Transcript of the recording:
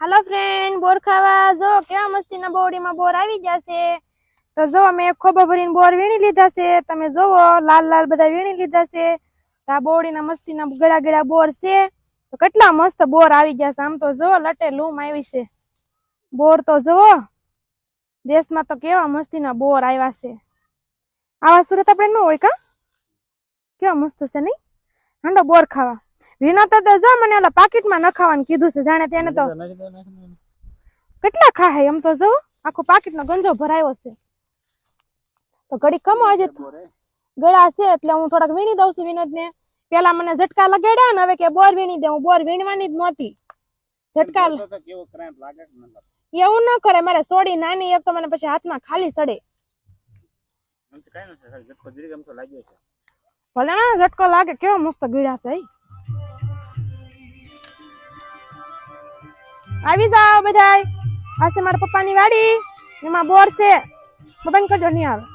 હાલો friend, બોર ખાવા જો કેવા મસ્તીના બોડીમાં બોર આવી જશે. તો જો મેં ખોબા ભરીને બોર વીણી લીધા છે. તમે જોવો લાલ લાલ બધા વીણી લીધા છે. આ બોડીના મસ્તીના ગળા ગળા બોર છે. તો કેટલા મસ્ત બોર આવી ગયા છે. આમ તો જો લટે લૂમ આવી છે. બોર તો જુઓ દેશમાં તો કેવા મસ્તીના બોર આવ્યા છે. આવા સુરત આપણે ન હોય કા? કેવા મસ્ત છે નહીં? હાંડો બોર ખાવા. વિનો તો જો મને ઓલા પાકીટમાં નખાવાનું કીધું છે. જાણે તેને તો કેટલા ખાહે એમ તો જો આખો પાકીટનો ગંજો ભરાયો છે. તો ઘડી કમો હજી ગળા છે એટલે હું થોડાક વીણી દઉં છું વિનોદને. પેલા મને ઝટકા લગાડ્યા ને હવે કે બોર વીણી દે. હું બોર વીણવાની જ નહોતી. ઝટકા એવું ન કરે મારે. સોડી નાની એક તો મને પછી હાથમાં ખાલી સડે. ભલે ના ઝટકો લાગે. કેવો મસ્ત ગીડા છે. આવી જાઓ બધાય. આ છે મારા પપ્પાની વાડી. એમાં બોર છે. બંધ કરજો નહીં આવે.